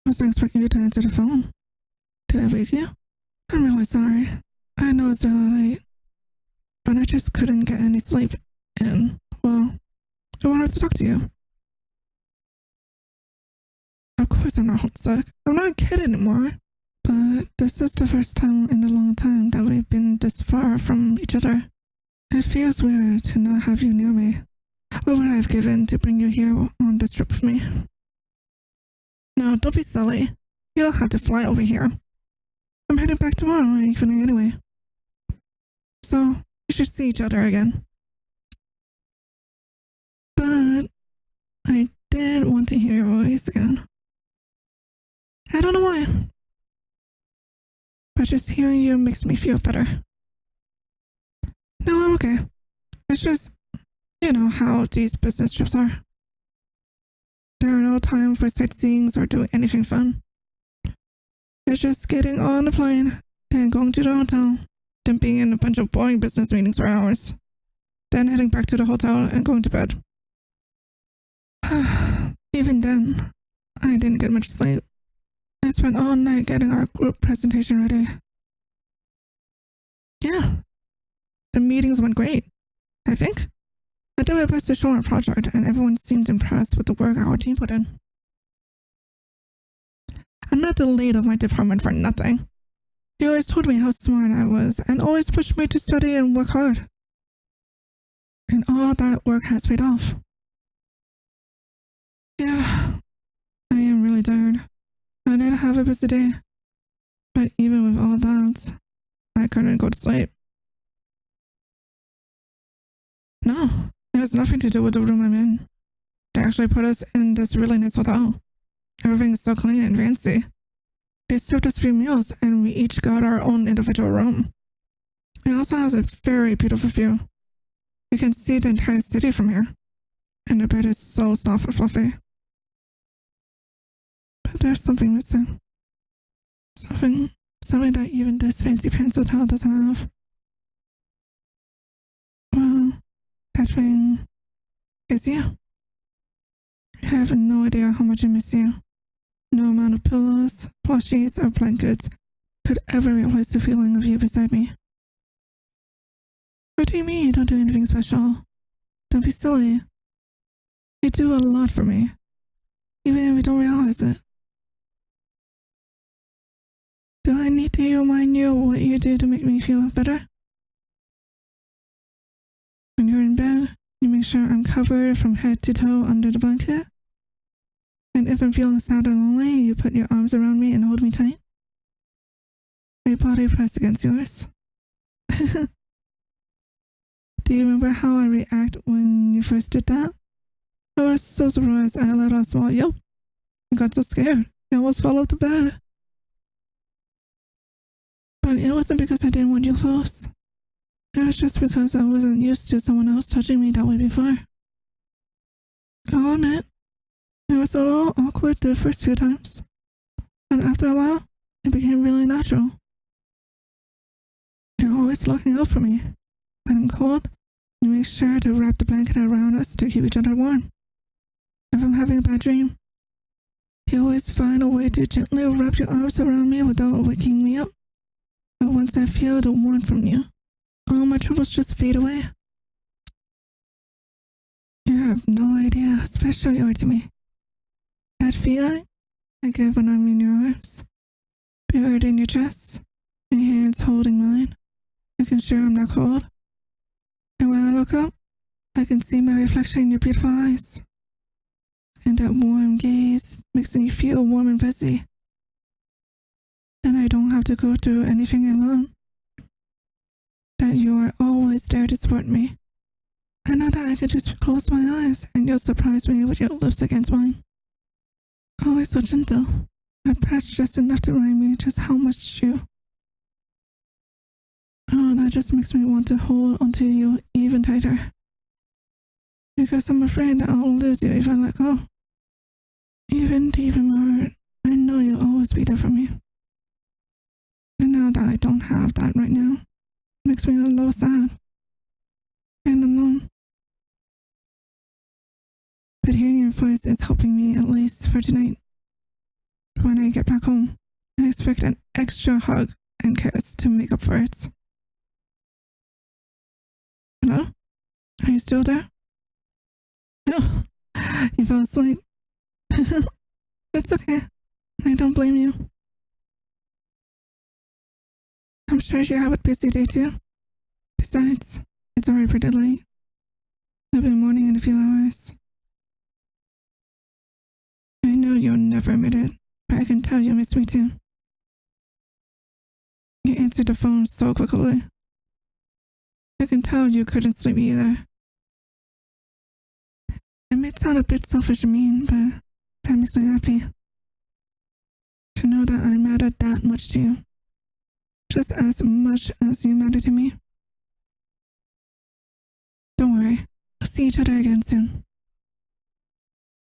Wasn't expecting you to answer the phone. Did I wake you? I'm really sorry. I know it's really late, but I just couldn't get any sleep, and, well, I wanted to talk to you. Of course I'm not homesick. I'm not a kid anymore. But this is the first time in a long time that we've been this far from each other. It feels weird to not have you near me. What would I have given to bring you here on this trip with me? No, don't be silly. You don't have to fly over here. I'm heading back tomorrow evening anyway. So, we should see each other again. But I did want to hear your voice again. I don't know why. But just hearing you makes me feel better. No, I'm okay. It's just, you know how these business trips are. There are no time for sightseeing or doing anything fun. It's just getting on the plane, then going to the hotel, then being in a bunch of boring business meetings for hours, then heading back to the hotel and going to bed. Even then, I didn't get much sleep. I spent all night getting our group presentation ready. Yeah, the meetings went great, I think. I did my best to show our project, and everyone seemed impressed with the work our team put in. I'm not the lead of my department for nothing. He always told me how smart I was and always pushed me to study and work hard. And all that work has paid off. Yeah, I am really tired. I did have a busy day. But even with all that, I couldn't go to sleep. No, it has nothing to do with the room I'm in. They actually put us in this really nice hotel. Everything is so clean and fancy. They served us free meals and we each got our own individual room. It also has a very beautiful view. You can see the entire city from here. And the bed is so soft and fluffy. But there's something missing. Something that even this fancy pants hotel doesn't have. Well, that thing is you. I have no idea how much I miss you. No amount of pillows, plushies, or blankets could ever replace the feeling of you beside me. What do you mean you don't do anything special? Don't be silly. You do a lot for me, even if you don't realize it. Do I need to remind you what you do to make me feel better? When you're in bed, you make sure I'm covered from head to toe under the blanket. And if I'm feeling sad or lonely, you put your arms around me and hold me tight. My body pressed against yours. Do you remember how I reacted when you first did that? I was so surprised and I let out a small yelp. I got so scared, I almost fell off the bed. But it wasn't because I didn't want you close. It was just because I wasn't used to someone else touching me that way before. I'll admit, it was a little awkward the first few times. And after a while, it became really natural. You're always looking out for me. When I'm cold, you make sure to wrap the blanket around us to keep each other warm. If I'm having a bad dream, you always find a way to gently wrap your arms around me without waking me up. But once I feel the warmth from you, all my troubles just fade away. You have no idea how special you are to me. That feeling I get when I'm in your arms, buried in your chest, my hands holding mine, making sure I'm not cold. And when I look up, I can see my reflection in your beautiful eyes. And that warm gaze makes me feel warm and fuzzy. Then I don't have to go through anything alone. That you are always there to support me. I know that I can just close my eyes and you'll surprise me with your lips against mine. Always so gentle, but perhaps just enough to remind me just how much you. Oh, that just makes me want to hold onto you even tighter. Because I'm afraid that I'll lose you if I let go. Even deep in my heart, I know you'll always be there for me. And now that I don't have that right now, it makes me a little sad and alone. But hearing your voice is helping me at least for tonight. when I get back home. I expect an extra hug and kiss to make up for it. Hello? Are you still there? Oh, you fell asleep. It's okay. I don't blame you. I'm sure you have a busy day too. Besides, it's already pretty late. It'll be morning in a few hours. I know you'll never admit it, but I can tell you miss me too. You answered the phone so quickly. I can tell you couldn't sleep either. It may sound a bit selfish and mean, but that makes me happy. To know that I matter that much to you. Just as much as you matter to me. Don't worry, we'll see each other again soon.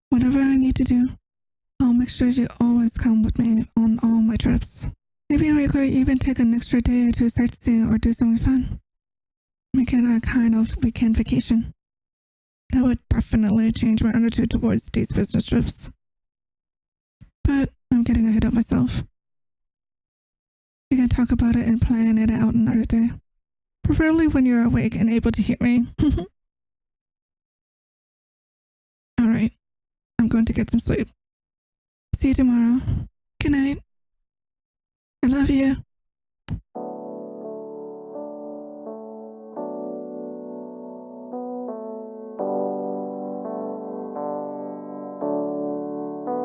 Whatever I need to do, I'll make sure you always come with me on all my trips. Maybe we could even take an extra day to sightsee or do something fun. Make it a kind of weekend vacation. That would definitely change my attitude towards these business trips. But I'm getting ahead of myself. We can talk about it and plan it out another day. Preferably when you're awake and able to hear me. Alright, I'm going to get some sleep. See you tomorrow. Good night. I love you.